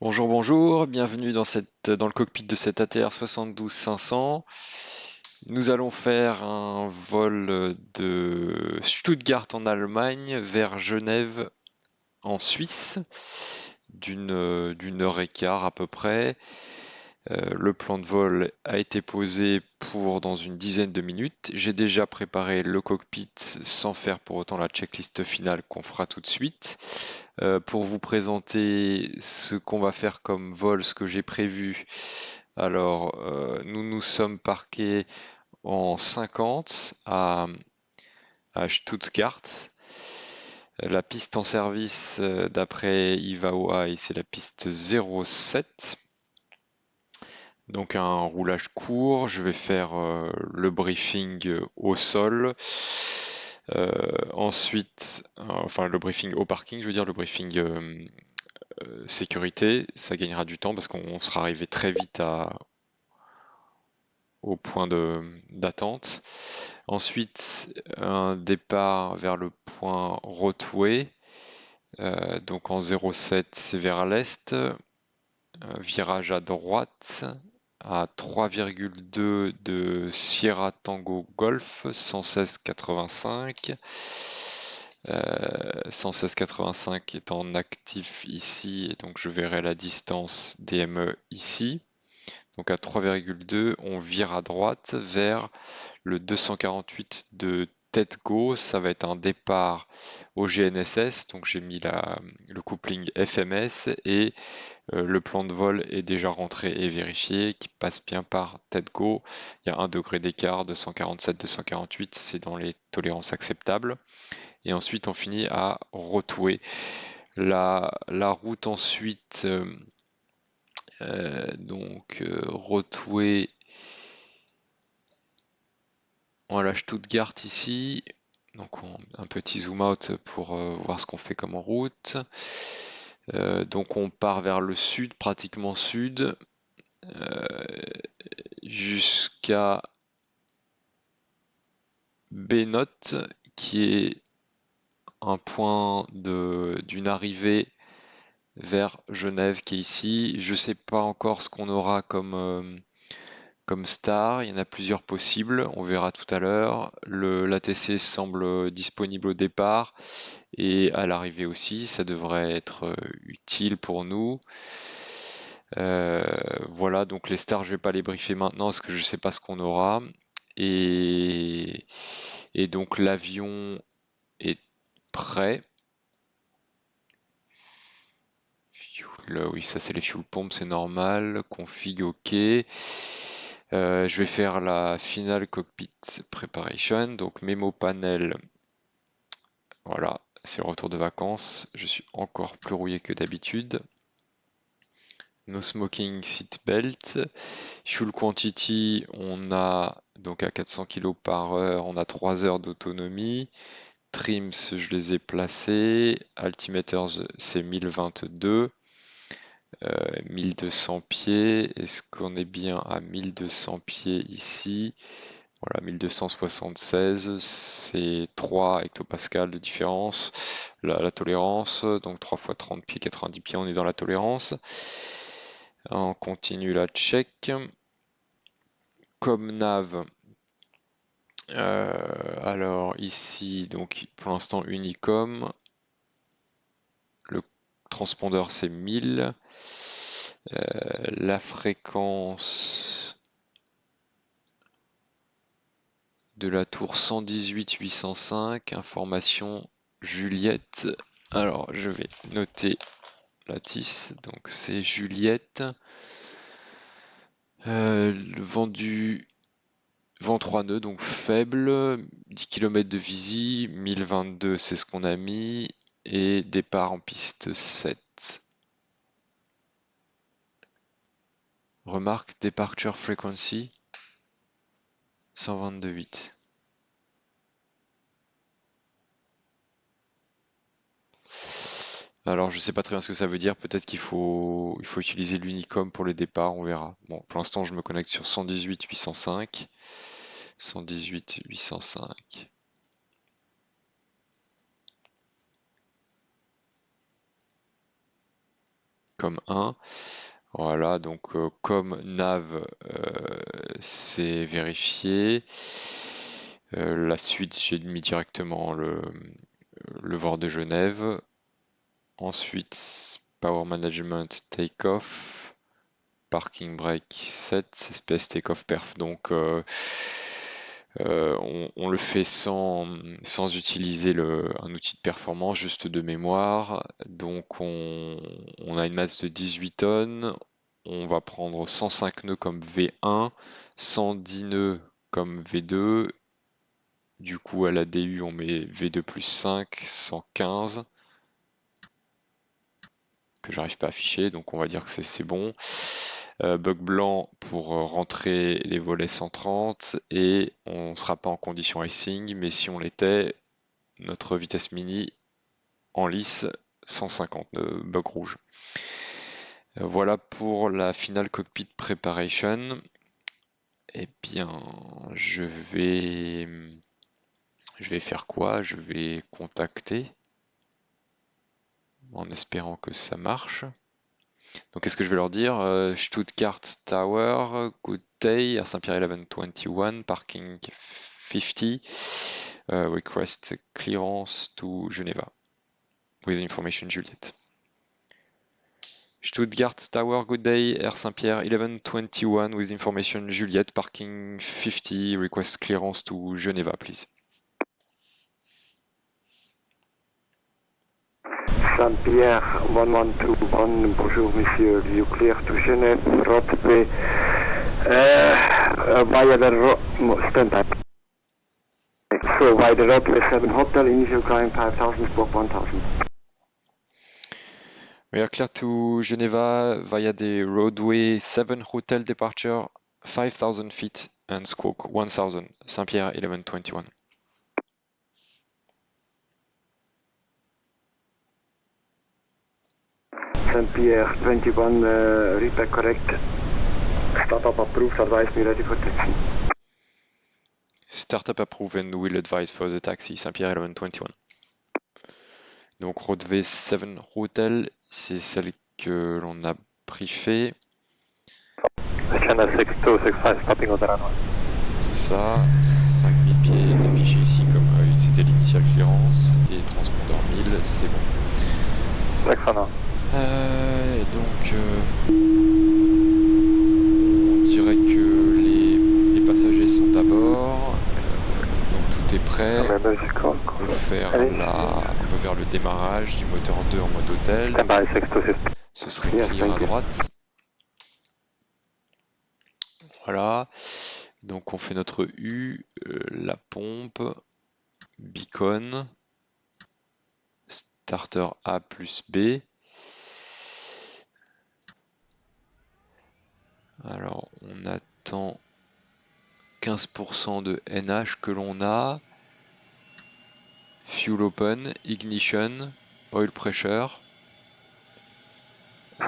Bonjour, bonjour, bienvenue dans le cockpit de cette ATR 72-500. Nous allons faire un vol de Stuttgart en Allemagne vers Genève en Suisse d'une heure et quart à peu près. Le plan de vol a été posé pour dans une dizaine de minutes. J'ai déjà préparé le cockpit sans faire pour autant la checklist finale qu'on fera tout de suite. Pour vous présenter ce qu'on va faire comme vol, ce que j'ai prévu. Alors, nous nous sommes parqués en 50 à Stuttgart. La piste en service d'après IVAOI, c'est la piste 07. Donc un roulage court, je vais faire le briefing au sol. Ensuite, enfin le briefing au parking, je veux dire le briefing sécurité, ça gagnera du temps parce qu'on sera arrivé très vite au point d'attente. Ensuite, un départ vers le point Roadway, donc en 07 c'est vers l'est, virage à droite à 3,2 de Sierra Tango Golf 116,85. 116,85 est en actif ici, et donc je verrai la distance DME ici. Donc à 3,2, on vire à droite vers le 248 de TEDGO. Ça va être un départ au GNSS, donc j'ai mis le coupling FMS et le plan de vol est déjà rentré et vérifié, qui passe bien par TEDGO. Il y a 1 degré d'écart, 247, 248, c'est dans les tolérances acceptables. Et ensuite, on finit à Rotway. La route ensuite, Rotway, voilà Stuttgart ici. Donc un petit zoom out pour voir ce qu'on fait comme route. Donc on part vers le sud, pratiquement sud, jusqu'à B-Note, qui est un point d'une arrivée vers Genève qui est ici. Je ne sais pas encore ce qu'on aura comme star, il y en a plusieurs possibles, on verra tout à l'heure. L'ATC semble disponible au départ et à l'arrivée aussi, ça devrait être utile pour nous. Voilà, donc les stars, je vais pas les briefer maintenant parce que je sais pas ce qu'on aura. Et, et donc l'avion est prêt. Oui, ça c'est les fuel pumps, c'est normal. Config OK. Je vais faire la final cockpit preparation. Donc mémo panel. Voilà, c'est le retour de vacances. Je suis encore plus rouillé que d'habitude. No smoking seat belt. Fuel quantity, on a donc à 400 kg par heure, on a 3 heures d'autonomie. Trims, je les ai placés. Altimeters, c'est 1022. 1200 pieds. Est-ce qu'on est bien à 1200 pieds ici? Voilà, 1276, c'est 3 hectopascales de différence. La tolérance, donc 3 fois 30 pieds, 90 pieds, on est dans la tolérance. On continue la check. Comme nav, alors ici, donc pour l'instant Unicom. Le transpondeur c'est 1000. La fréquence de la tour 118-805, information Juliette. Alors je vais noter la TIS, donc c'est Juliette. Le vent 3 nœuds, donc faible, 10 km de visi, 1022 c'est ce qu'on a mis, et départ en piste 7. Remarque, departure frequency 122.8. Alors je sais pas très bien ce que ça veut dire, peut-être qu'il faut utiliser l'Unicom pour les départs, on verra. Bon, pour l'instant je me connecte sur 118.805. 118.805. comme 1. Voilà, donc comme nav, c'est vérifié. La suite, j'ai mis directement le VOR de Genève. Ensuite, Power Management Takeoff, Parking Brake Set, SPS Takeoff Perf. Donc on le fait sans utiliser un outil de performance, juste de mémoire. Donc on a une masse de 18 tonnes. On va prendre 105 nœuds comme V1, 110 nœuds comme V2. Du coup, à la DU, on met V2 plus 5, 115, que j'arrive pas à afficher, donc on va dire que c'est bon. Bug blanc pour rentrer les volets 130, et on sera pas en condition racing, mais si on l'était, notre vitesse mini en lice 150, bug rouge. Voilà pour la Final Cockpit Preparation. Eh bien, je vais faire quoi? Je vais contacter en espérant que ça marche. Donc qu'est-ce que je vais leur dire? Stuttgart Tower, good day, Air Saint-Pierre 1121, parking 50, request clearance to Geneva, with information Juliet. Stuttgart Tower, good day, Air Saint-Pierre 1121, with information Juliet, parking 50, request clearance to Geneva, please. Saint-Pierre 1121, bonjour monsieur, you clear to Genève, roadway, via the standby. So via the roadway 7 hotel, initial climb 5000, squawk 1000. We are clear to Geneva via the roadway 7 hotel departure 5000 feet and squawk 1000, Saint-Pierre 1121. Saint-Pierre 21, repair correct. Startup approved, advise me ready for taxi. Startup approved and will advise for the taxi, Saint-Pierre 1121. Donc roadway 7 hotel, c'est celle que l'on a briefée. Channel 6265, stopping on the runway. C'est ça, 5000 pieds est affiché ici comme c'était l'initial clearance, et transpondeur 1000, c'est bon. Donc on dirait que les passagers sont à bord, donc tout est prêt. On peut faire le démarrage du moteur 2 en mode hôtel. Ce serait clear à droite. Voilà, donc on fait notre U, la pompe, beacon, starter A plus B. Alors on attend 15% de NH que l'on a. Fuel open, ignition, oil pressure.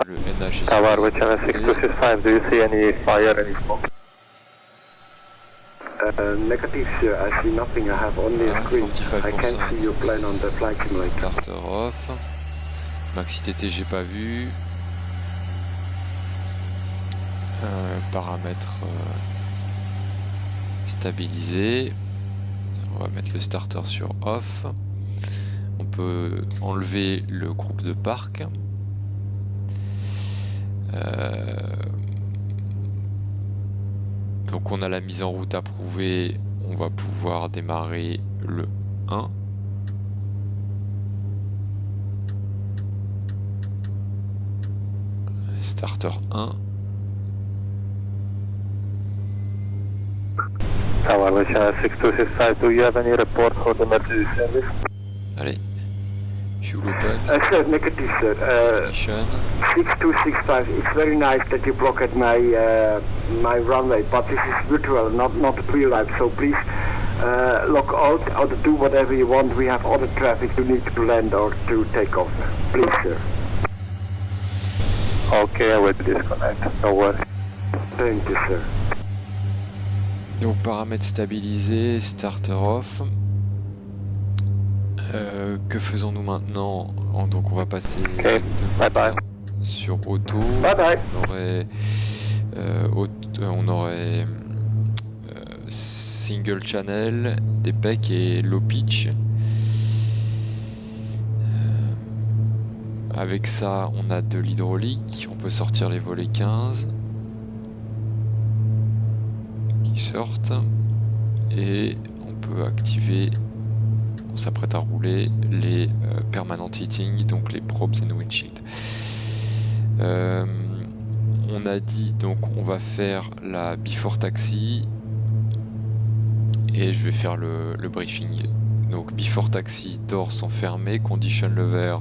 Le NH est Tower, which channel 6265, do you see any fire, any smoke? Negative, sir. I see nothing. I have only a screen. I can't see your plane on the flight simulator. Starter off. Maxi TT, j'ai pas vu. Paramètres stabilisés. On va mettre le starter sur off. On peut enlever le groupe de parc. Donc on a la mise en route approuvée, on va pouvoir démarrer le 1. Starter 1. Tower, channel 6265, do you have any report for the emergency service? Allez. Fuel open. Sir, negative, sir. Ignition. 6265, it's very nice that you blocked my my runway, but this is virtual, not real life, so please log out or do whatever you want. We have other traffic you need to land or to take off. Please, sir. Okay, I will disconnect. No worries. Thank you, sir. Donc paramètres stabilisés, starter off. Que faisons-nous maintenant? Donc on va passer bye bye. sur auto, Bye bye. on aurait single channel, des pecs et low pitch. Avec ça, on a de l'hydraulique, on peut sortir les volets 15 qui sortent et on peut activer, on s'apprête à rouler les permanent heating, donc les probes and windshield. On a dit donc on va faire la before taxi et je vais faire le briefing. Donc before taxi, doors sont fermés, condition lever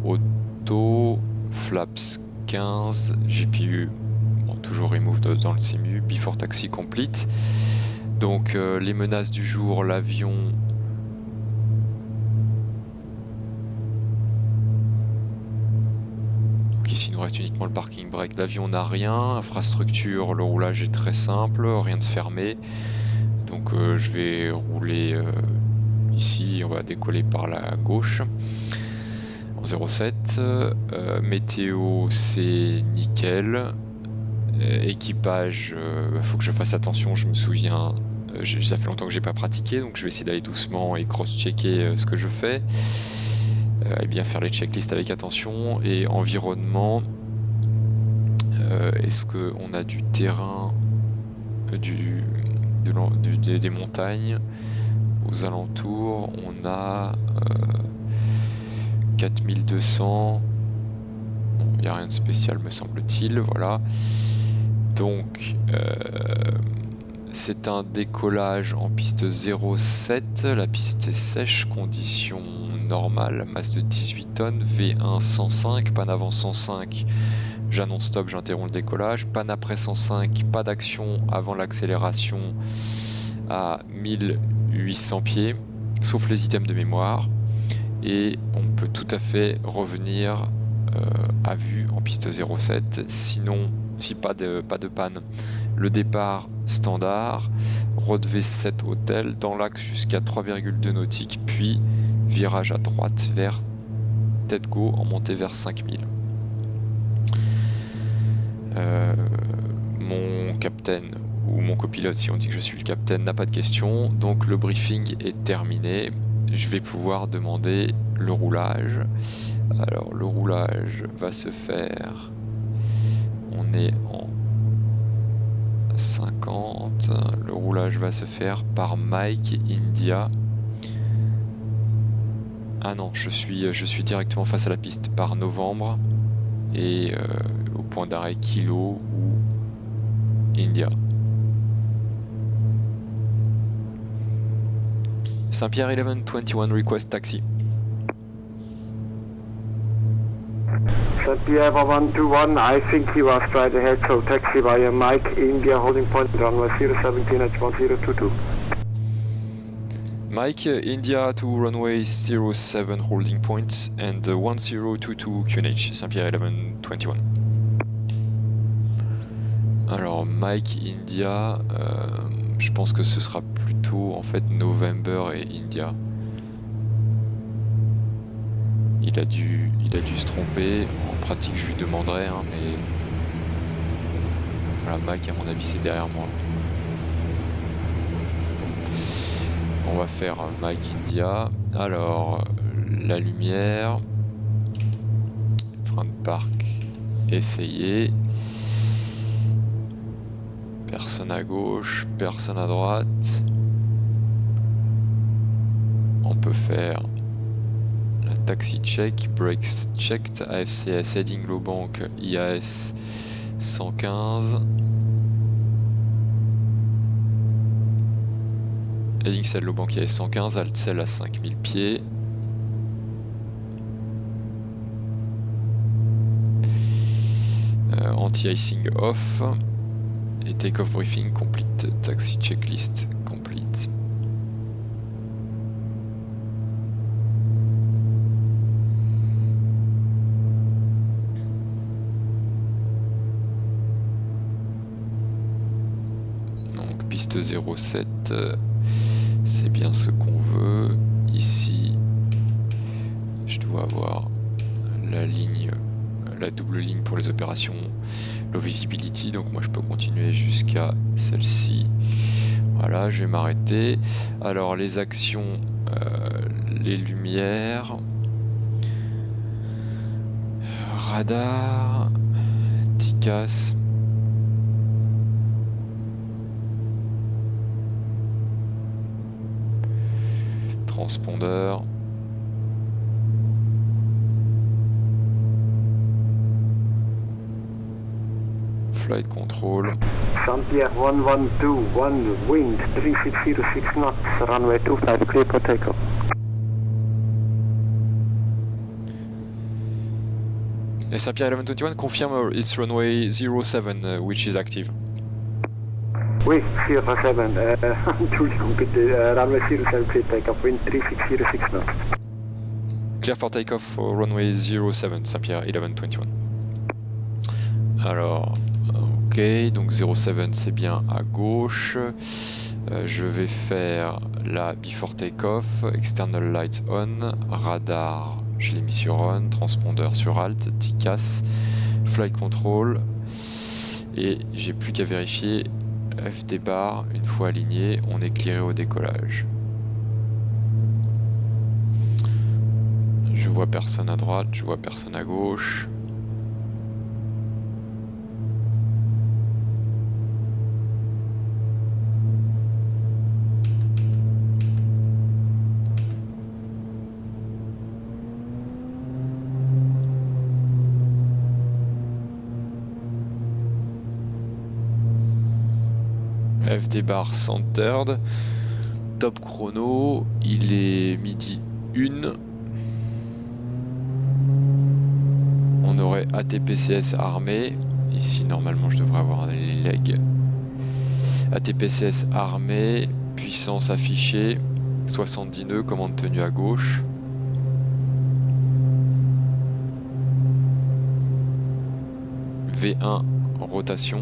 auto, flaps 15, GPU bon, toujours remove dans le CMU, before taxi complete. Donc les menaces du jour, l'avion ici il nous reste uniquement le parking brake, l'avion n'a rien, infrastructure, le roulage est très simple, rien de fermé, donc je vais rouler ici, on va décoller par la gauche en 0,7, météo c'est nickel, équipage, faut que je fasse attention, je me souviens, ça fait longtemps que j'ai pas pratiqué, donc je vais essayer d'aller doucement et cross-checker ce que je fais. Et bien faire les checklists avec attention. Et environnement, est-ce qu'on a du terrain, des montagnes aux alentours? On a 4200, il n'y a rien de spécial me semble-t-il, voilà. Donc c'est un décollage en piste 0,7, la piste est sèche, conditions normales, masse de 18 tonnes, V1 105, panne avant 105, j'annonce stop, j'interromps le décollage, panne après 105, pas d'action avant l'accélération à 1800 pieds, sauf les items de mémoire, et on peut tout à fait revenir à vue en piste 0,7, sinon, si pas de panne, le départ standard, road V7 hôtel, dans l'axe jusqu'à 3,2 nautiques, puis virage à droite vers tête go en montée vers 5000. Mon capitaine ou mon copilote, si on dit que je suis le capitaine, n'a pas de questions, donc le briefing est terminé. Je vais pouvoir demander le roulage. Alors le roulage va se faire, on est en 50, le roulage va se faire par Mike India. Ah non, je suis directement face à la piste par Novembre et au point d'arrêt Kilo ou India. Saint-Pierre 1121 request taxi. Saint-Pierre 121, I think he was straight ahead, so taxi via Mike India holding point runway 017 at 1022. Mike India to runway 07 holding point and 1022 QNH, Saint-Pierre 1121. Alors Mike India, je pense que ce sera plutôt en fait November et India. Il a dû se tromper, en pratique je lui demanderai, hein, mais voilà, Mike à mon avis c'est derrière moi. On va faire Mike India. Alors la lumière, frein de parc, essayer. Personne à gauche, personne à droite. On peut faire la taxi check, brakes checked, AFCS heading low bank, IAS 115. Heading cell low bank IAS 115, alt cell à 5000 pieds. Anti-icing off. Et take-off briefing complete, taxi checklist complete. Donc piste 07, c'est bien ce qu'on veut. Ici, je dois avoir la ligne la double ligne pour les opérations low visibility, donc moi je peux continuer jusqu'à celle-ci. Voilà, je vais m'arrêter. Alors les actions, les lumières, radar, TICAS, transpondeur, flight control. Saint-Pierre 1121, wind 3606 knots, runway 25, clear for takeoff. Saint-Pierre 1121, confirm it's runway 07, which is active. Oui, 07, runway 07, clear takeoff, wind 3606 knots. Clear for takeoff for runway 07, Saint-Pierre 1121. Alors, ok, donc 07 c'est bien à gauche. Je vais faire la before takeoff, external lights on, radar, je l'ai mis sur on, transpondeur sur alt, TICAS, flight control, et j'ai plus qu'à vérifier FD bar. Une fois aligné, on est clearé au décollage. Je vois personne à droite, je vois personne à gauche. FD bar centered, top chrono, il est midi 1. On aurait ATPCS armé, ici normalement je devrais avoir les legs. ATPCS armé, puissance affichée, 70 nœuds, commande tenue à gauche. V1 rotation.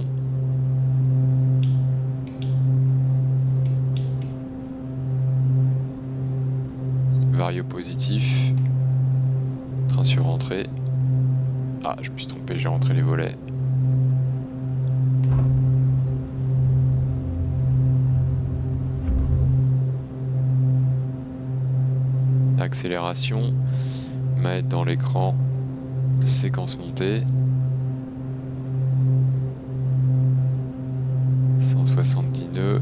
Vario positif, train sur entrée. Ah, je me suis trompé, j'ai rentré les volets. Accélération, mettre dans l'écran, séquence montée. 170 nœuds.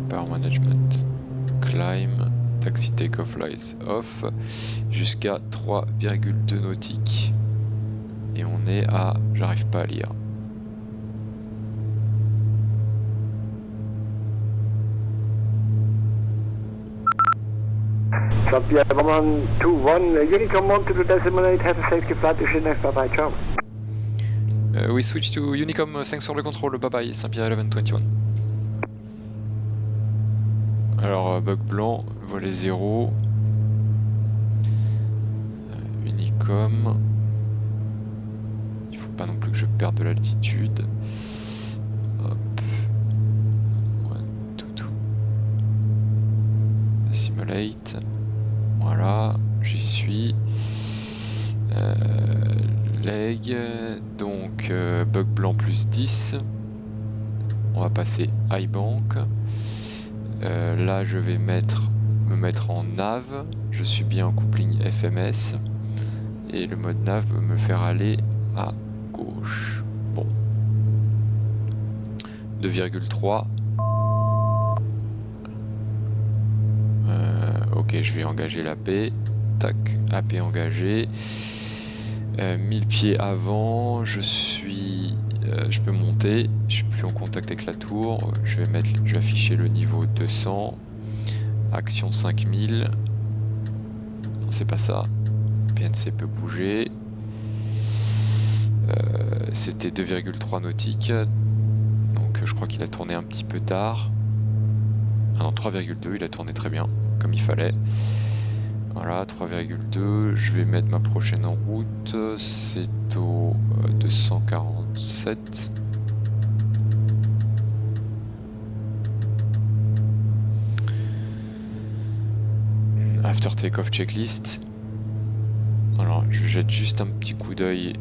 Power management. Climb, taxi take-off lights off, jusqu'à 3,2 nautiques. Et on est à... j'arrive pas à lire. Saint-Pierre 1121, Unicom 12.8, have a safety flight to Genève, bye bye, ciao. We switch to Unicom, thanks for the control, bye bye, Saint-Pierre 1121. Alors, bug blanc, volet 0. Unicom. Il faut pas non plus que je perde de l'altitude. Hop. 1, 2, 2. Simulate. Voilà, j'y suis. Leg. Donc, bug blanc plus 10. On va passer iBank. Là je vais me mettre en nav, je suis bien en coupling FMS et le mode nav peut me faire aller à gauche. Bon, 2,3. Ok, je vais engager l'AP. Tac, AP engagé. 1000 pieds avant, je peux monter, je suis plus en contact avec la tour, je vais afficher le niveau 200, action 5000, non c'est pas ça, PNC peut bouger, c'était 2,3 nautiques, donc je crois qu'il a tourné un petit peu tard, ah non 3,2, il a tourné très bien, comme il fallait. Voilà, 3,2, je vais mettre ma prochaine en route, c'est au 247. After takeoff checklist. Alors, je je jette juste un petit coup d'œil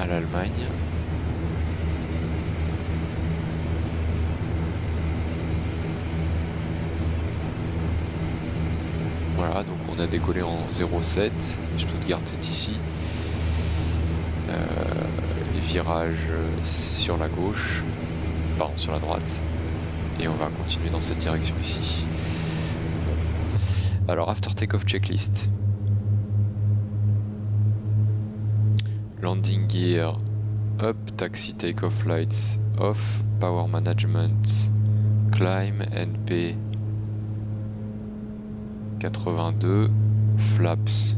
à l'Allemagne. Voilà, donc on a décollé en 0,7, Stuttgart est ici. Les virages sur la gauche, pardon, sur la droite, et on va continuer dans cette direction ici. Alors, after takeoff checklist. Landing gear up, taxi takeoff lights off, power management, climb, NP 82, flaps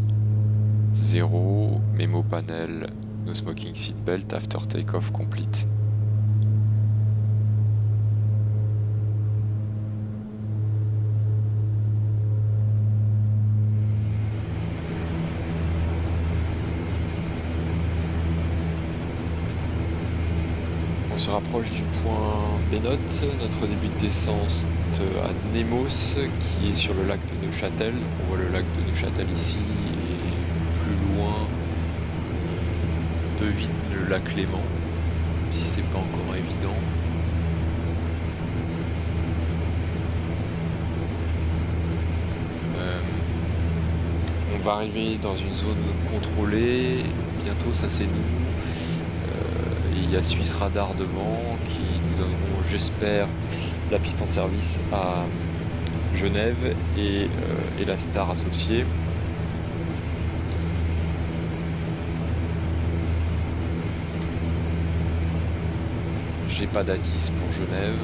0, memo panel, no smoking seatbelt, after takeoff complete. On se rapproche du point Benoît, notre début de descente à Nemos qui est sur le lac de Neuchâtel. On voit le lac de Neuchâtel ici et plus loin devine le lac Léman, même si c'est pas encore évident. On va arriver dans une zone contrôlée, bientôt ça c'est nous. Il y a Suisse Radar devant qui nous donneront, j'espère, la piste en service à Genève et la Star associée. J'ai pas d'ATIS pour Genève.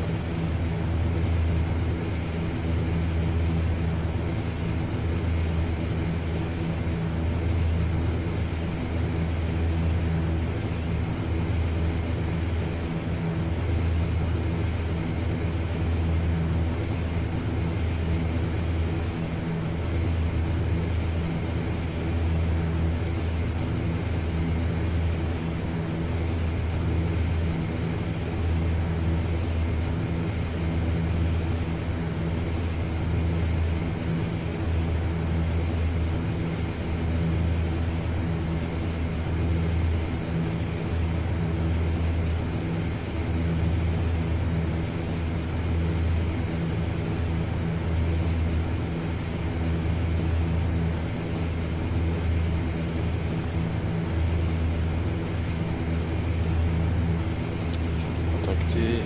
Contacter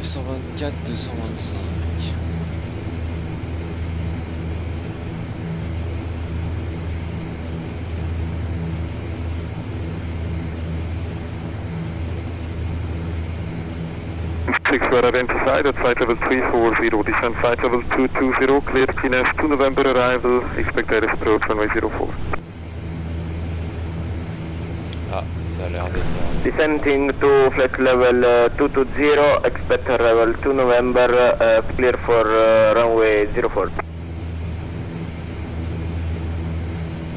124 225. Were identified at flight level 340, descent flight level 220, cleared clearance 2 November arrival, expect air approach runway 04. Ah, ça a l'air d'être... Descending to flight level 220, expect arrival 2 November, clear for runway 04.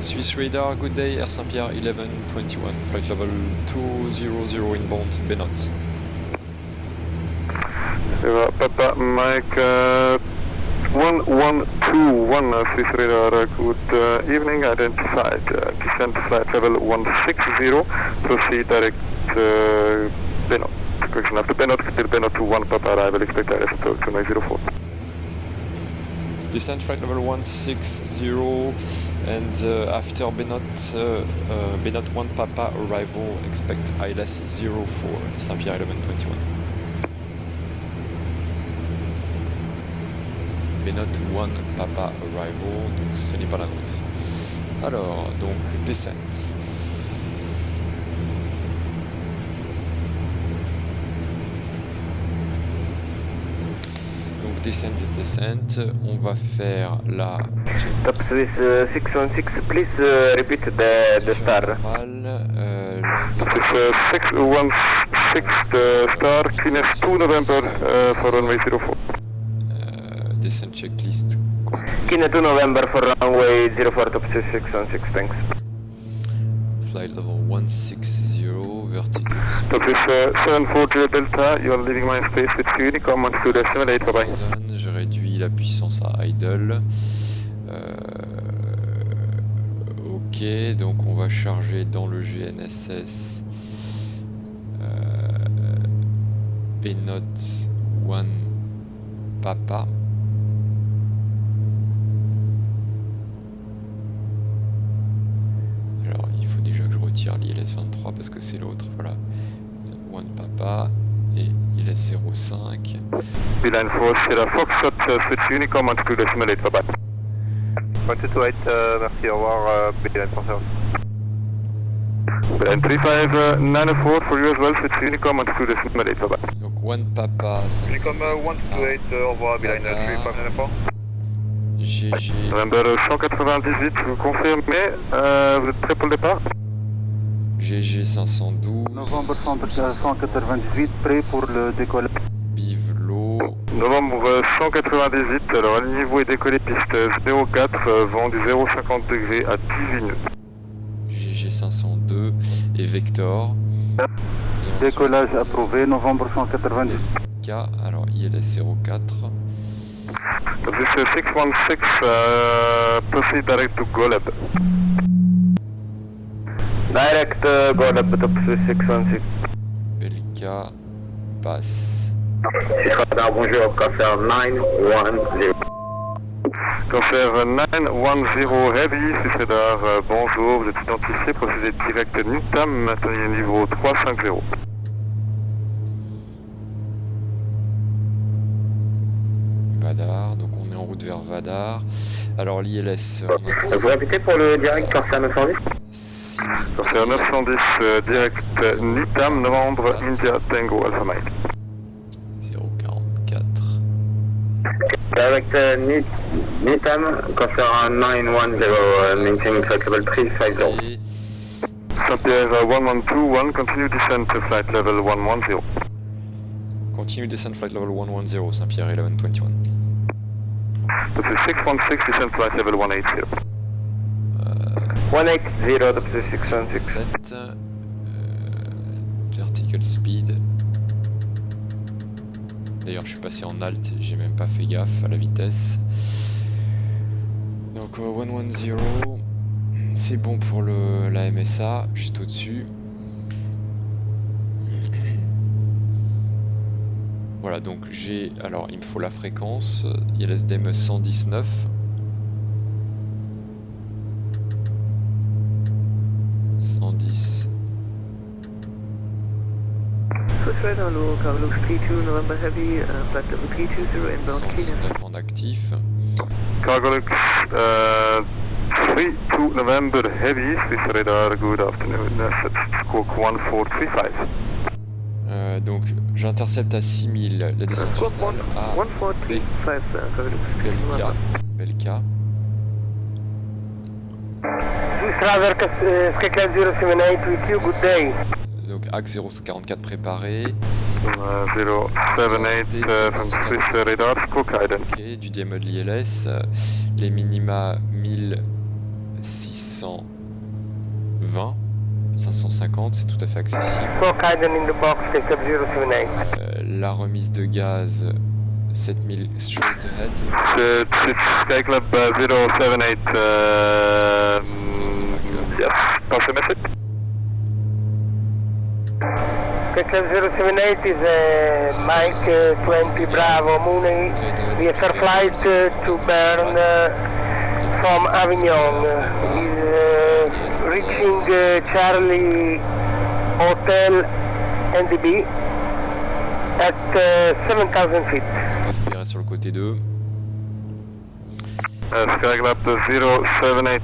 Swiss Radar, good day, Air Saint-Pierre 1121, flight level 200 inbound, Benoît. Papa Mike 1121 Swiss Radar, good evening, identified descent flight level 160, proceed direct Benoît. Correction after Benoît, clear Benoît to 1 Papa arrival, expect ILS approach runway 04. Descent flight level 160 and after Benoît 1 Papa arrival, expect ILS 04, Saint-Pierre 1121. Benoît 1 Papa arrival, donc ce n'est pas la nôtre. Alors, donc descent. Donc descent, on va faire la... Top Swiss 616, please repeat the star. It's 616 star, clearance 2 November for runway 04. Descent checklist. Kina 2 November for runway 04, top Swiss 616, thanks. Flight level 160, vertical. Top Swiss 740 Delta, you are leaving my space with Unicom on to decimal 8, bye bye. Je réduis la puissance à idle. Ok, donc on va charger dans le GNSS Benot One Papa. Alors il faut déjà que je retire l'ILS 23 parce que c'est l'autre, voilà. One Papa et ILS 05. Beeline 4, Sierra Foxtrot, switch Unicom, altitude decimal 8, bye bye. 2228, merci, au revoir, Beeline 4. Beeline 3594 for you as well, switch Unicom, altitude decimal 8, bye bye. Donc One Papa, ça Unicom 1228, au revoir, Beeline 3594. GG. November 198, vous confirmez, vous êtes prêt pour le départ? GG 512. Novembre 198, prêt pour le décollage. Bivelo. Novembre 198, alors alignez-vous et décollez piste 04, vent du 0,50 degrés à 18 nœuds. GG 502 et Vector. Et ensuite, Décollage approuvé, novembre 198. K, alors ILS 04. So this is 616, proceed direct to Goleb. Direct Goleb to 616. Belka passe. Radar, bonjour, Cancer 910. Cancer 910 Heavy, Swiss Radar, bonjour, vous êtes identifié, procédez direct NITAM, maintenez le niveau 350. Vadar, donc on est en route vers Vadar. Alors l'ILS, on attend Vous répétez pour le direct Cancer 910? 6000 Cancer 910, direct NITAM, Novembre, India, Tango, Alpha Mike. 044. Direct NITAM, Cancer 910, maintaining flight level 350. Et Saint-Pierre 1121, continue descent to flight level 110. continue descent flight level 110, Saint-Pierre 1121. This is 616, descent flight level 180. 180 to 616. 7. Vertical speed. D'ailleurs, je suis passé en alt, j'ai même pas fait gaffe à la vitesse. Donc 110, c'est bon pour la MSA, juste au-dessus. Voilà, donc j'ai... Alors, il me faut la fréquence. Il y a l'SDM 119. Carlos 32 November Heavy, flight level 320 inbound Kenya. 119 en actif. Cargolux 32 November Heavy, Swiss Radar, good afternoon, set squawk 1435. Donc j'intercepte à 6000 la descente finale à 1435, Carlos. Belka. Swiss Radar, Skyclad 078 with you, good day. Donc axe 044 préparé. 078 from Swiss Radar, squawk guidance. Ok, du DME de l'ILS. Les minima 1620. 550, c'est tout à fait accessible. In the box, take up 078. La remise de gaz 7000 straight ahead. It's Skyclub 078, yes, pass the message. Skyclub 078 is Mike 20 Bravo Mooney. We have a flight to Bern from Avignon. Is reaching Charlie Hotel NDB at 7000 feet. Donc aspiré sur le côté 2. Skyclub 078,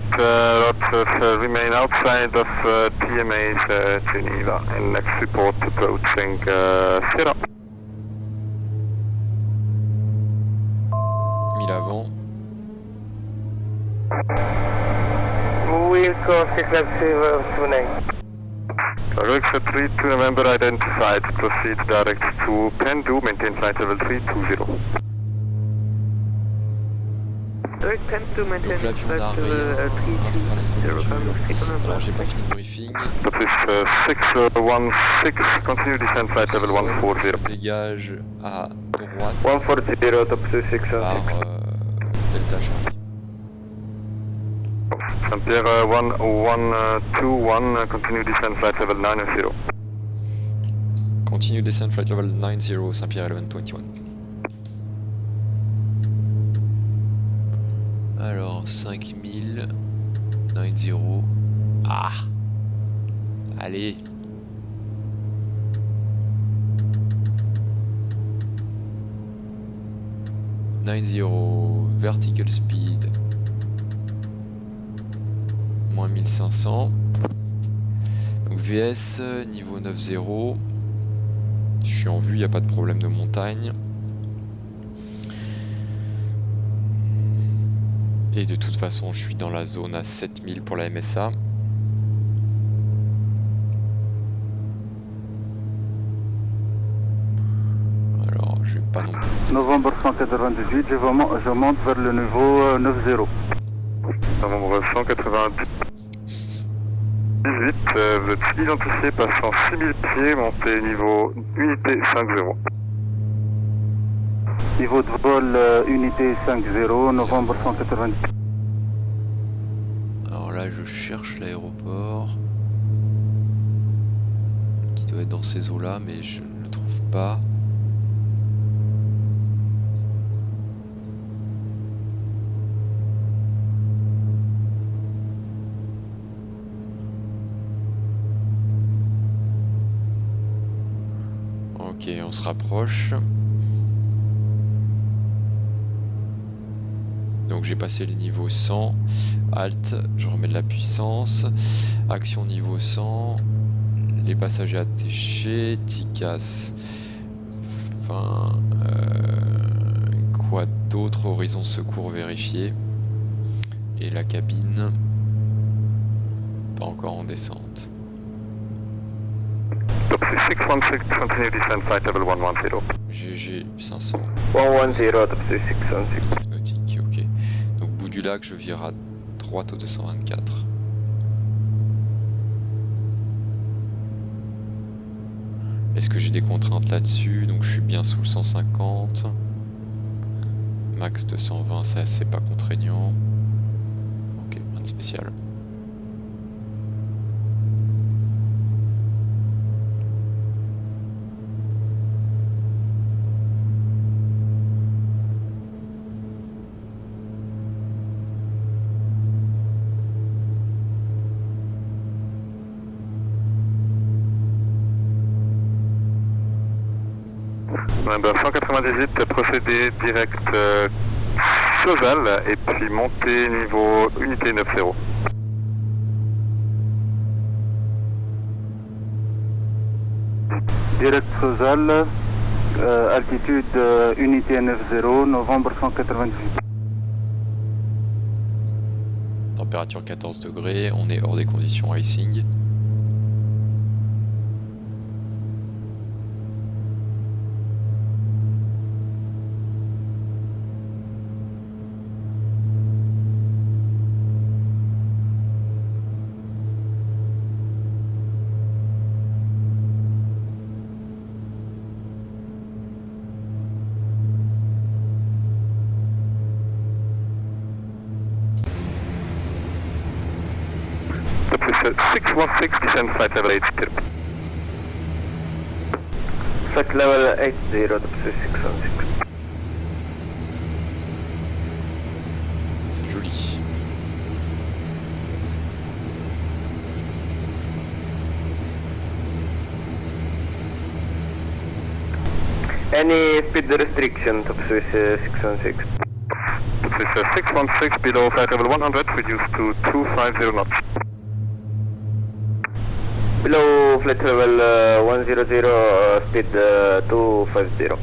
remain outside of TMA's Geneva, and next report approaching Sierra. 1000 avant. Wilco Skyclub 078. Cargolux 32 November identified, proceed direct to Pendu, maintain flight level 320. Direct 10 to maintain Donc l'avion flight n'a level rien, 320. infrastructure. Alors j'ai pas fini le briefing. That is 616, continue descent flight level 140. Dégage à droite 140 top 616. par Delta Charlie. Saint-Pierre 1121, continue descent flight level 90. Continue descent flight level 90, Saint-Pierre 1121. Alors, 5000, 90. Ah! Allez! Vertical speed moins 1500. Donc VS niveau 90. Je suis en vue, il n'y a pas de problème de montagne. Et de toute façon, je suis dans la zone à 7000 pour la MSA. Alors, je vais pas non plus... Novembre 198, je monte vers le niveau 90. Novembre 198, vous êtes identifié passant 6000 pieds, montez niveau unité 50. Niveau de vol unité 50, novembre 198. Alors là, je cherche l'aéroport qui doit être dans ces eaux-là, mais je ne le trouve pas. Ok, on se rapproche. Donc j'ai passé les niveaux 100, Alt, je remets de la puissance, action niveau 100, les passagers attachés, TICAS, enfin, quoi d'autre, horizon secours vérifié, et la cabine, pas encore en descente. Top 616, continue descent flight level 110. GG 500. 110, top 616. Nautique, ok. Donc bout du lac, je vire à droite au 224. Est-ce que j'ai des contraintes là-dessus? Donc je suis bien sous le 150. Max 220, ça c'est pas contraignant. Ok, rien de spécial. Number 198, procédez direct Cheval et puis montez niveau unité 90. Direct Sozal, altitude unité 90, novembre 198. Température 14 degrés, on est hors des conditions icing. Top 616, descent flight level 80. Flight level 80, top 616. C'est joli. Any speed restriction, top Swiss 616. Top 616, below flight level 100, reduce to 250 knots. Below flight level 100, speed 250.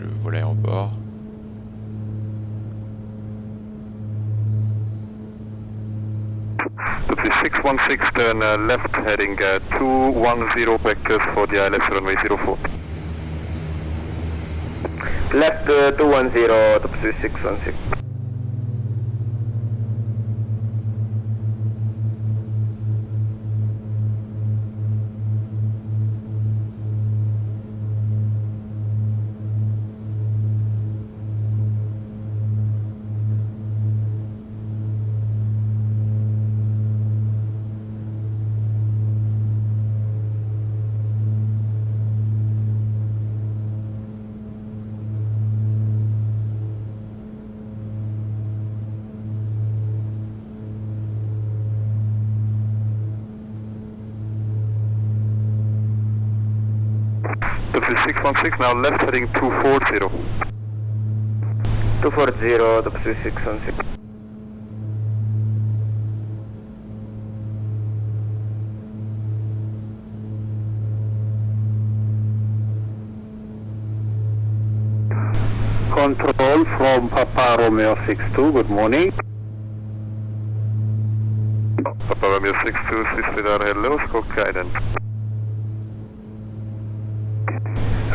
je vole aéroport. Topsy 616, turn left heading 210 vectors for the ILS runway 04. Left 210, Topsy 616. Topsy 616, now left heading 240. 240, Topsy 616. Control from Papa Romeo 62, good morning. Papa Romeo 62, Swiss radar, hello, scope guidance.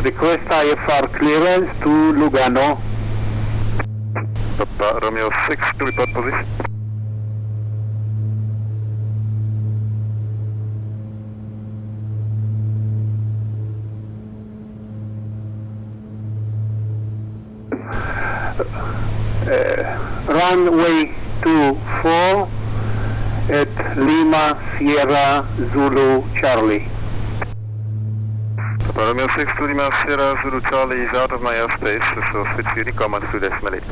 Request IFR clearance to Lugano. Papa Romeo 62, report position. Runway 24 at Lima Sierra Zulu Charlie. Papa Romeo 62, Lima Sierra Zulu Charlie is out of my airspace, so switch Unicom on to decimal 8.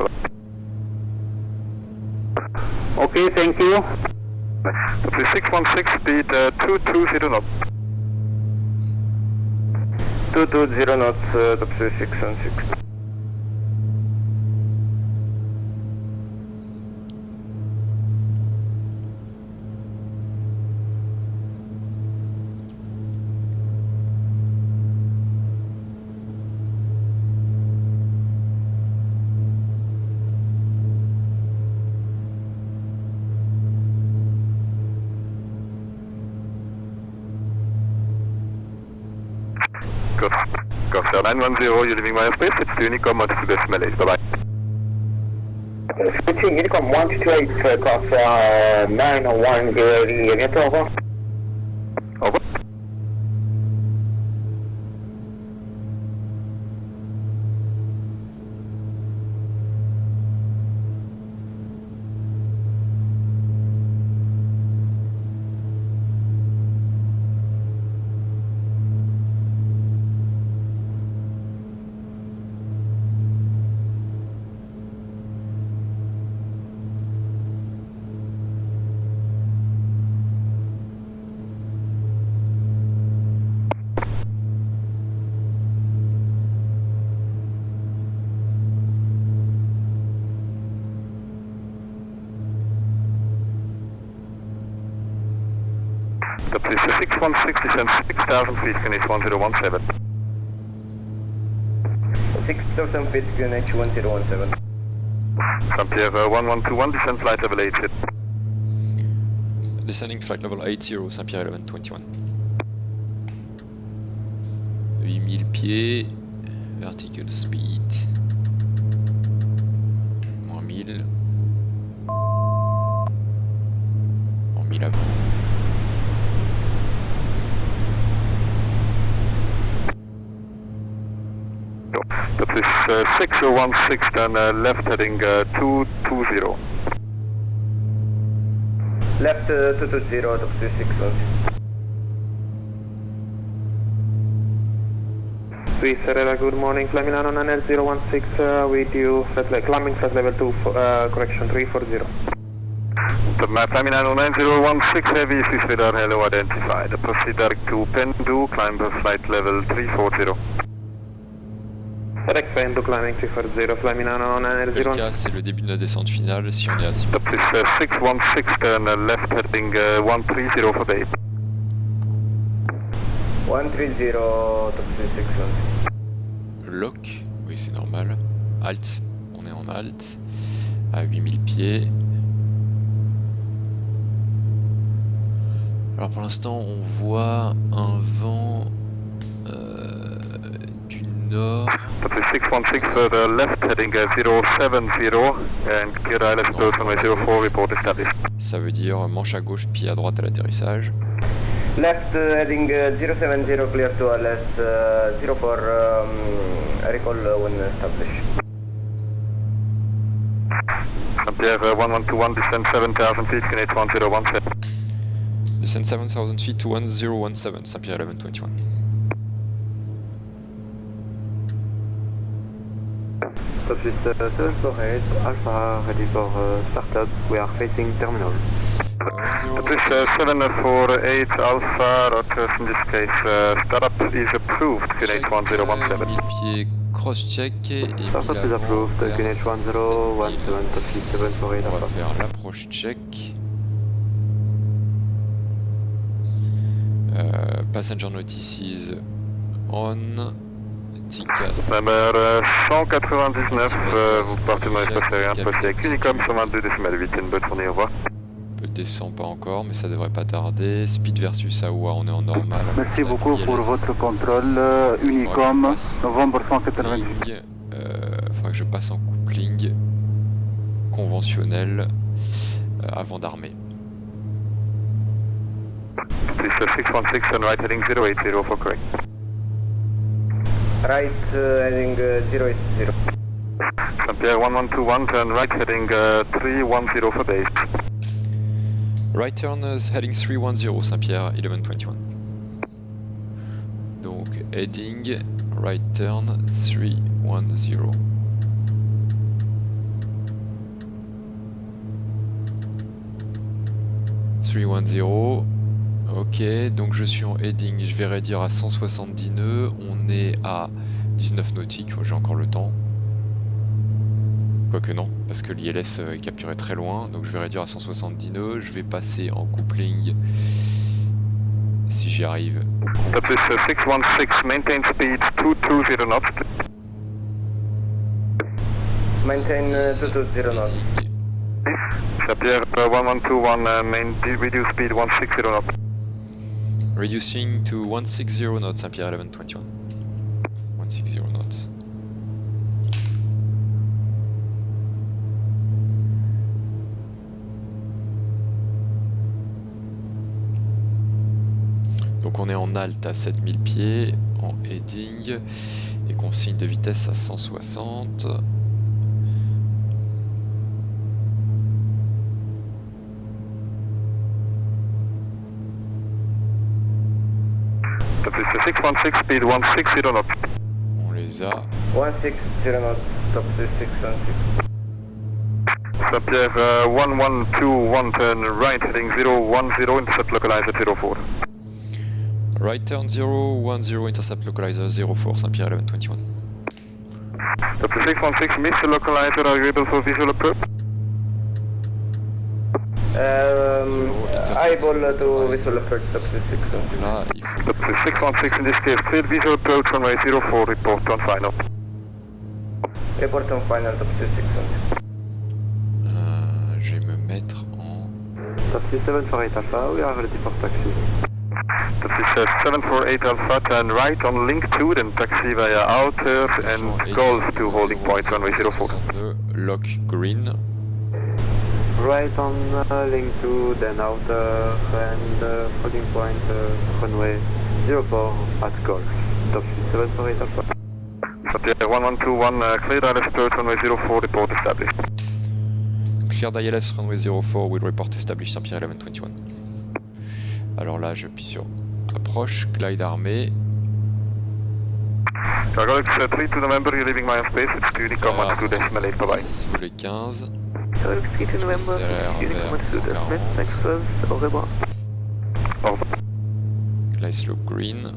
Okay, thank you. Topsy 616, speed 220 knots. 220 knots, Topsy 616. Costa 910, you're leaving my airspace, it's Unicom on to decimal 8, bye-bye. Switching Unicom 128, Costa 910, unit over. Over. Topsy 616, descend 6000 feet, finish 1017. 6000 feet, QNH 1017. Saint-Pierre 1121, descend flight level 80. Descending flight level 80, Saint-Pierre 1121. 8000 pieds, vertical speed, moins 1000, en 1000 avant. Topsy 6016, then left heading 220. Left 220, Topsy 616. Swiss Radar, good morning. Fly Milano 9L016 with you, climbing flight level 2, correction 340. Fly Milano 9016, heavy Swiss radar, hello, identified. Proceed direct to Pendu, climb flight level 340. Direct Pendu, climbing 340, Fly Milano 9L0. Le cas, c'est le début de notre descente finale si on est à 6. Topsy 616, turn left heading 130 for Bay. 130, Topsy 616. Lock Oui, c'est normal. Alt, on est en alt, à 8000 pieds. Alors pour l'instant, on voit un vent du nord. Copy 616 further left heading 070 and clear ILS approach runway 04, report established. Ça veut dire manche à gauche, pied à droite à l'atterrissage. Left heading 070 clear to LS 04 recall when established. Pierre 1121, descend 7000 feet, QNH 1017. Descend 7000 feet to 1017, Saint-Pierre 1121. Office 748, Alpha, ready for startup. We are facing terminal. Office 748, Alpha, Rogers, in this case, startup is approved, QNH 1017. 1000 pieds cross-check et Startup is approved, QNH 1017, Office 748, On va Alpha. faire l'approche check. Passenger notices on. TCAS. Number 199, vous partez dans l'espace aérien, passez avec Unicom 122,8, une bonne journée, au revoir. Peu descend pas encore, mais ça devrait pas tarder. Speed versus AOA, on est en normal. Merci beaucoup pour votre contrôle. Unicom, novembre 198. Faudra que je passe en coupling conventionnel avant d'armer. Please 616 and right heading 080 for correct. Right heading 080. Saint-Pierre 1121, turn right heading 310 for base. Right turn heading 310, Saint-Pierre 1121. Donc heading right turn 310. Ok, donc je suis en heading, je vais réduire à 170 nœuds, on est à 19 nautiques, j'ai encore le temps. Quoique non, parce que l'ILS est capturé très loin, donc je vais réduire à 170 nœuds, je vais passer en coupling, si j'y arrive. That is 616, maintain speed 220 knots. Maintain 220 knots. Saint-Pierre 1121, reduce speed 160 knots. Reducing to 160 knots, Saint-Pierre 1121. 160 knots. Donc on est en alt à 7000 pieds, en heading, et consigne de vitesse à 160. That is 616, speed 160 knots. On les a. 160 knots, top 616. Saint-Pierre 1121, turn right heading 010, intercept localizer 04. Right turn 010, intercept localizer 04, Saint-Pierre 1121. That is 616, miss the localizer, are you able for visual approach? Eyeball to visual approach, top 616. Donc là, il faut... That is 616 in this case, clear visual approach runway 04, report on final. Report on final, top 616. Je vais me mettre en... Taxi 748 Alpha, we are ready for taxi. That is 748 Alpha, turn right on link 2, then taxi via outer and golf to holding point runway 04. Lock green. Right on link 2, then outer and holding point runway 04 at golf. Taxi 748 Alpha. Saint-Pierre 1121, clear ILS approach runway 04, report established. Cleared ILS runway 04 will report established, Saint-Pierre 1121. Alors là, je appuie sur approche, glide armé. Cargo 3 to November, you're leaving my space, it's Unicom 12.8, bye bye. Sous les 15. Cargo 3 to CLR November, Unicom vers 140. 129, 5 au revoir. Au revoir. Glide slope green.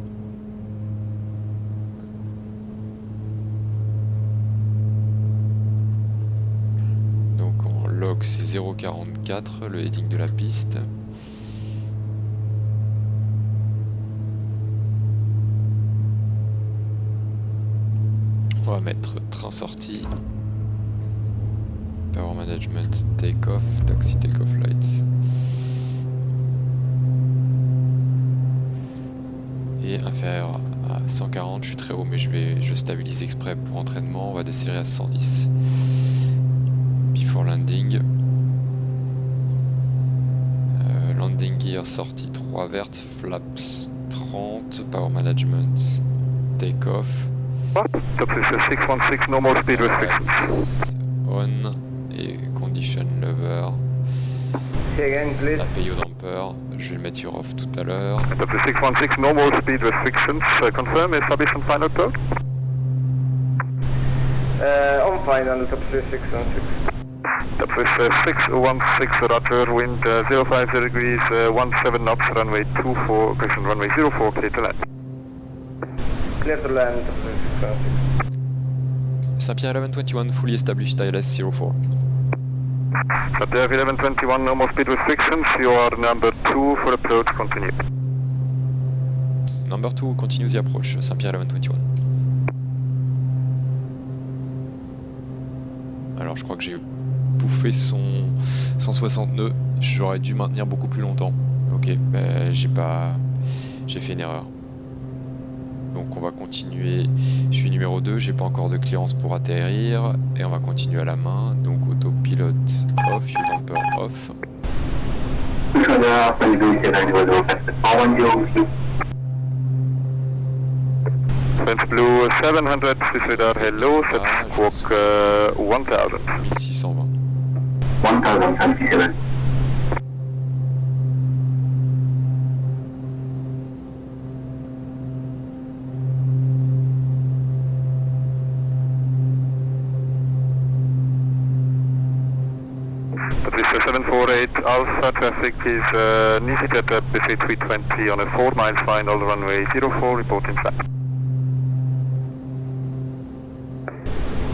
Donc en log c'est 0,44 le heading de la piste. On va mettre train sorti. Power management, take off, taxi take off lights. Et inférieur à 140, je suis très haut mais je stabilise exprès pour entraînement, on va décélérer à 110. Before landing. Landing gear sortie 3 verte, flaps 30, power management, take off. Top is 616, no more speed restrictions. On et condition lever. API au damper, je vais le mettre sur off tout à l'heure. Top is 616, no more speed restrictions. Confirm establishment final code. On final, top is 616. Top is 616, roger, wind 050 degrees, 17 knots, runway 24, correction, runway 04, clear to land. Clear to land, top is 616. Saint-Pierre 1121, fully established ILS 04. Saint-Pierre 1121, no more speed restrictions, you are number 2 for approach, continue. Number 2 continue the approach, Saint-Pierre 1121. Alors je crois que j'ai bouffé son 160 nœuds, j'aurais dû maintenir beaucoup plus longtemps. Ok, ben j'ai fait une erreur. Donc on va continuer, je suis numéro 2, j'ai pas encore de clearance pour atterrir et on va continuer à la main, donc autopilote off, fuel damper off. French Blue 700, disregard hello, set squawk 1000. 1620. 1027. Patricia 748 Alpha traffic is EasyJet BC 320 on a 4 miles final runway 04 reporting flight.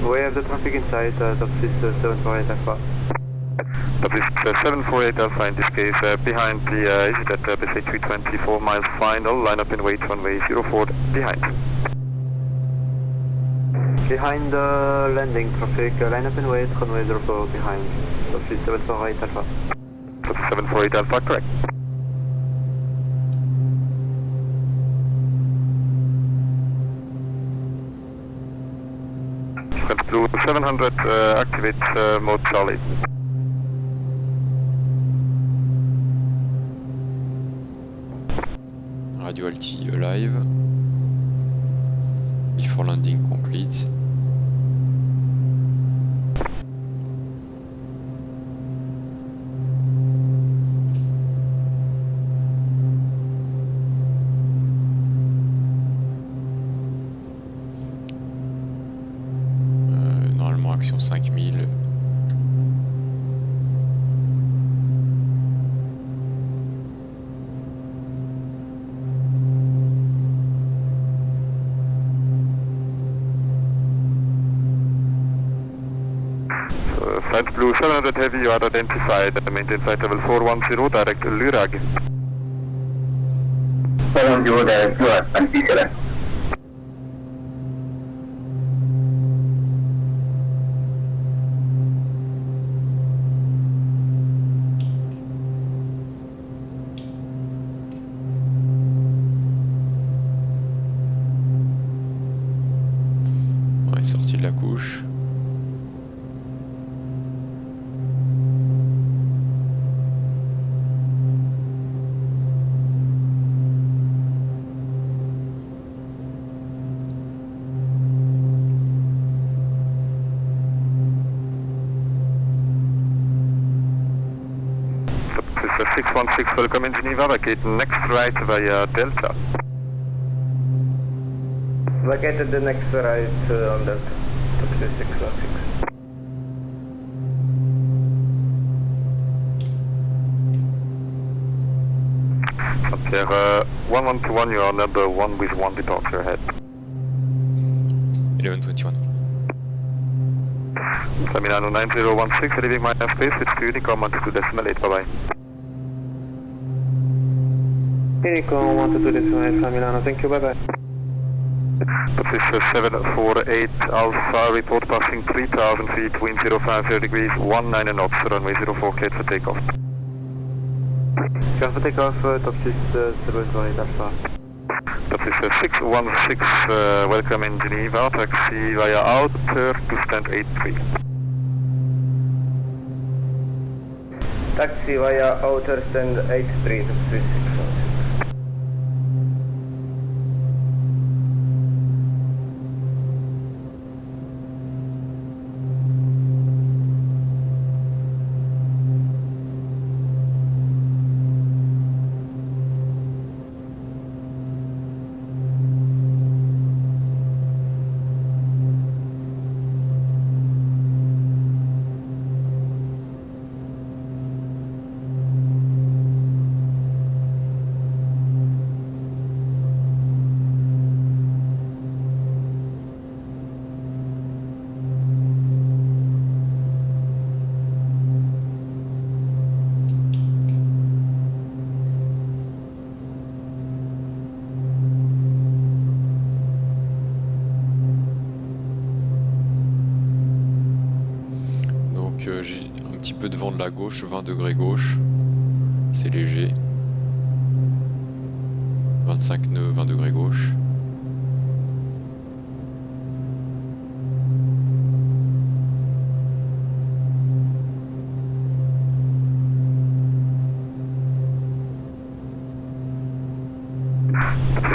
We have the traffic inside, top is 748 Alpha. Patricia 748 Alpha in this case behind the EasyJet BC 320 4 miles final, line up in wait runway 04 behind. Behind the landing traffic, line up and wait, runway 04 behind. Top is 748 Alpha. Top 748 Alpha, correct. French Blue 700, activate mode Charlie. Radio Alti alive. Before landing complete. Normalement action 5000. French Blue 700 Heavy, you are identified. Maintain flight level 410, direct Lurag. 70 direct Lurag, configure. On est sorti de la couche. Patricia 616, welcome in Geneva, vacate next right via Delta. Vacated the next right on Delta. Top is 616. Saint-Pierre 1121, you are number 1 with 1 departure ahead. 1121. Milano 9016, leaving my space, it's to Unicom 12.8, bye bye. Unicom 12.8, Milano, thank you, bye bye. Pacific 748 Alpha, report passing 3000 feet, wind 050 degrees, 19 knots, runway 04, cleared for takeoff. Clear for takeoff, top 6, 748 Alpha. Pacific 616, welcome in Geneva, taxi via outer to stand 83. Taxi via outer stand 83 to 616. J'ai un petit peu de vent de la gauche, 20 degrés gauche, c'est léger. 25 nœuds, 20 degrés gauche.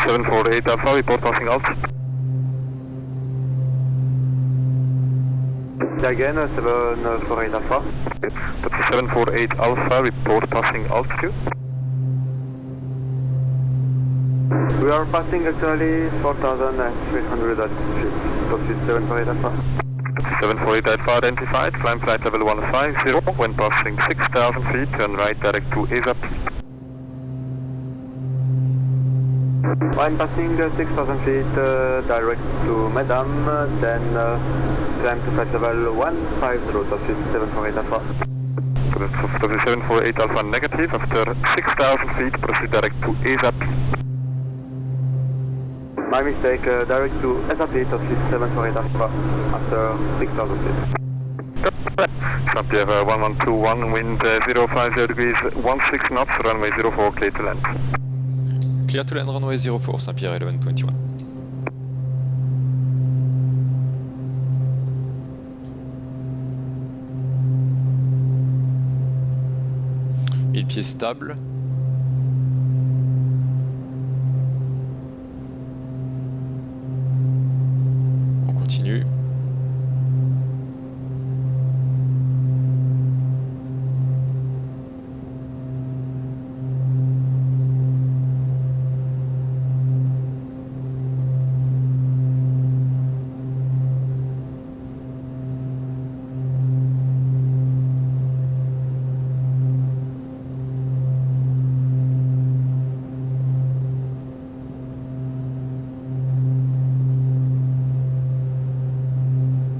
Seven 48 Alpha, report passing altitude. Again, 748 Alpha. 748 Alpha, report passing altitude. We are passing actually 4,300 altitude. Top 748 Alpha. 748 Alpha identified, climb flight level 150, when passing 6,000 feet, turn right direct to ASAP. I'm passing 6,000 feet direct to Madame, then climb to flight level 150, top 748 Alpha. For the 748 Alpha negative, after 6,000 feet, proceed direct to ASAP. My mistake, direct to SAP, top 748 Alpha, after 6,000 feet. Saint-Pierre 1121, wind 050 degrees, 16 knots, runway 04, clear to land. Clear to land, runway 04, Saint-Pierre 1121. Mille pieds stable. On continue.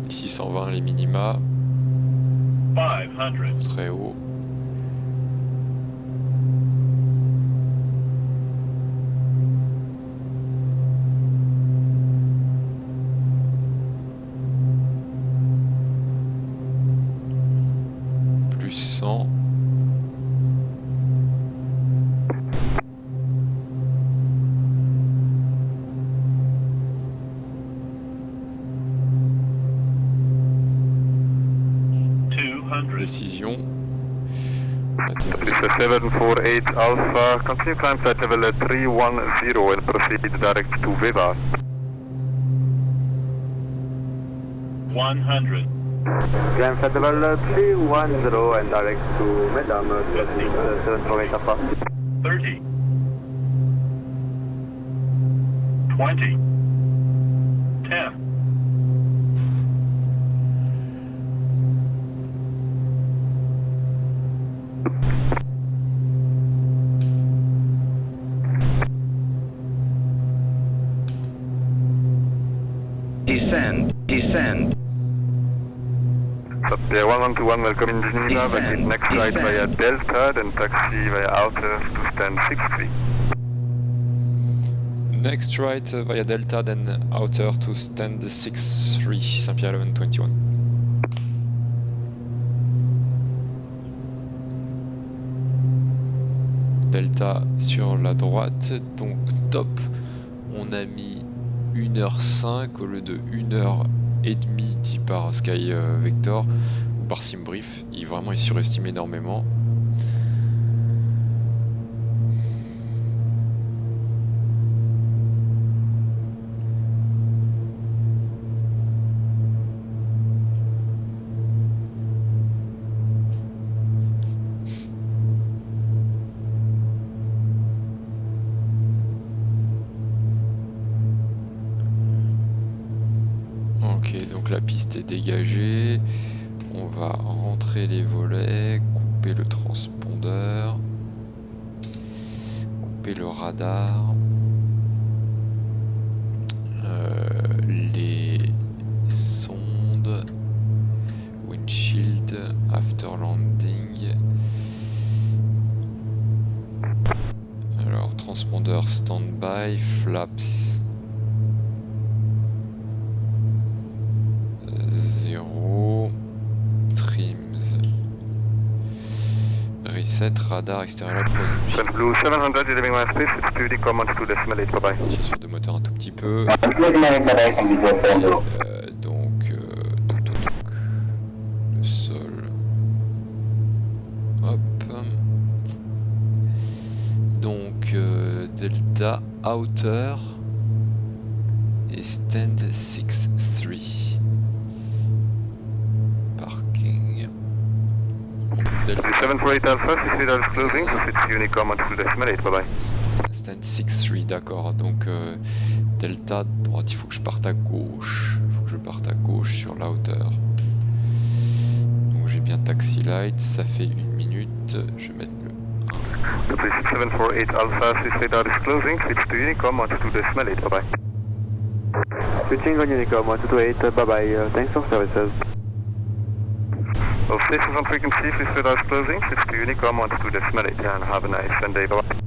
Ici 120 les minima. 500. Très haut. Plus 100. Décision. Atterrir. 748 Alpha, continue climb flight level 310 and proceed direct to Viva. 100. Climb flight level 310 and direct to Madame, 748 Alpha. 30. 20. 10. Descend. Saint-Pierre 1121, welcome in Geneva, vacate next flight via Delta, then taxi via outer to stand 63. Next right via Delta, then outer to stand 6-3, Saint-Pierre 1121. Delta sur la droite, donc top. On a mis 1h05 au lieu de 1h30 dit par Sky Vector ou par Simbrief. Il surestime énormément. Ok, donc la piste est dégagée. On va rentrer les volets, couper le transpondeur, couper le radar, les sondes, windshield, after landing. Alors transpondeur standby, flaps 0, trims, reset, radar extérieur Blue 700, leaving my space, it's 2D, command 2.8, bye bye. Sur de moteur un tout petit peu. Donc, le sol. Hop. Donc, Delta outer et stand 6-3. Parking. Delta. 748 Alpha, 6 is closing, so it's Unicom on 2.8, bye bye. Stand 6-3, d'accord. Donc, Delta droite, il faut que je parte à gauche. Il faut que je parte à gauche sur la hauteur. Donc, j'ai bien taxi light, ça fait 1 minute. Je vais mettre le 1. 748 Alpha, 6 radar is closing, switch to Unicom on 2.8, bye bye. Switching on Unicom 128, bye bye, thanks for services. All stations on frequency, 6 radar is closing, switch to Unicom on 2.8, and have a nice day, bye bye.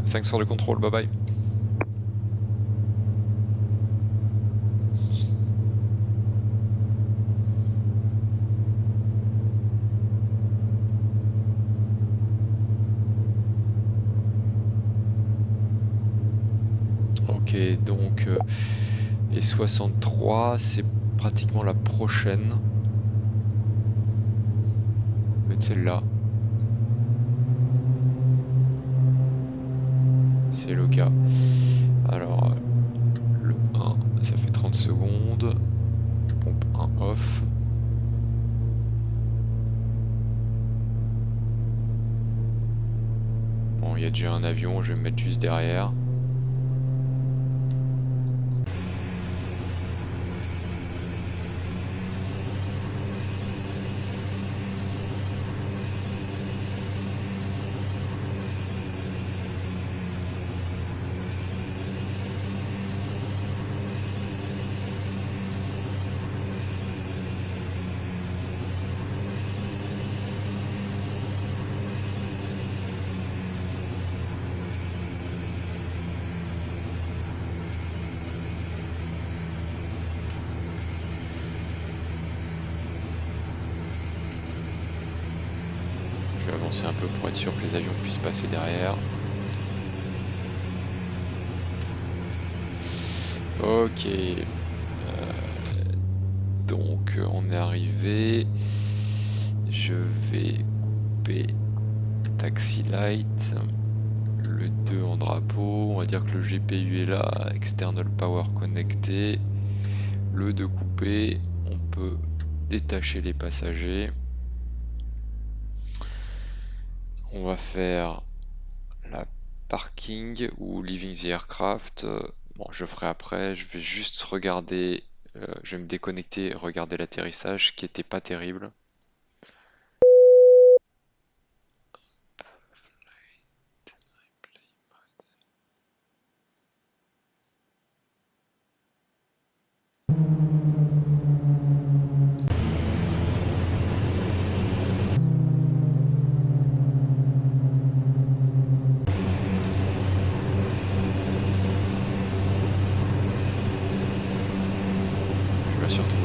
Thanks for the control, bye bye. Ok, donc et 63, c'est pratiquement la prochaine. On va mettre celle-là. C'est le cas. Alors, le 1, ça fait 30 secondes. Pompe 1 off. Bon, il y a déjà un avion, je vais me mettre juste derrière. Je vais avancer un peu pour être sûr que les avions puissent passer derrière. Ok. Donc on est arrivé. Je vais couper taxi light. Le 2 en drapeau. On va dire que le GPU est là. External power connecté. Le 2 coupé. On peut détacher les passagers. On va faire la parking ou leaving the aircraft. Bon, je ferai après. Je vais juste regarder. Je vais me déconnecter, regarder l'atterrissage qui était pas terrible.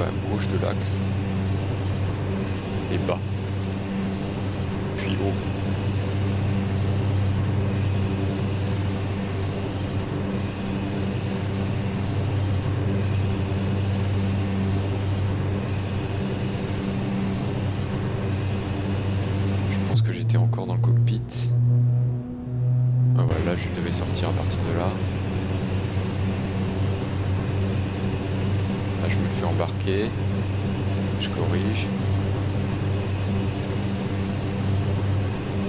quand même gauche de l'axe. Et bas. Puis haut. Je pense que j'étais encore dans le cockpit. Ah voilà, là je devais sortir à partir de là. Là je me fais embarquer. Je corrige.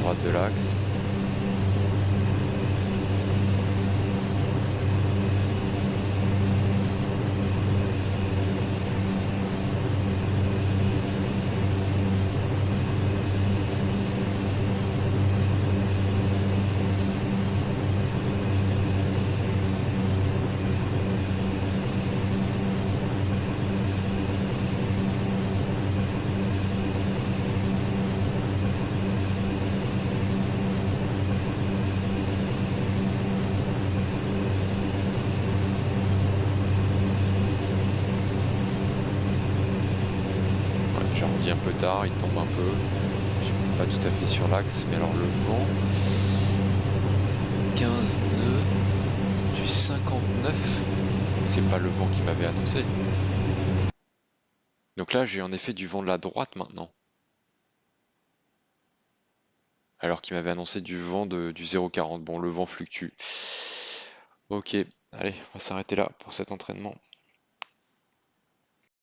Droite de l'axe. J'arrondis un peu tard, il tombe un peu. Je suis pas tout à fait sur l'axe, mais alors le vent. 15 nœuds du 59. C'est pas le vent qui m'avait annoncé. Donc là j'ai en effet du vent de la droite maintenant. Alors qu'il m'avait annoncé du vent du 0,40. Bon, le vent fluctue. Ok, allez, on va s'arrêter là pour cet entraînement.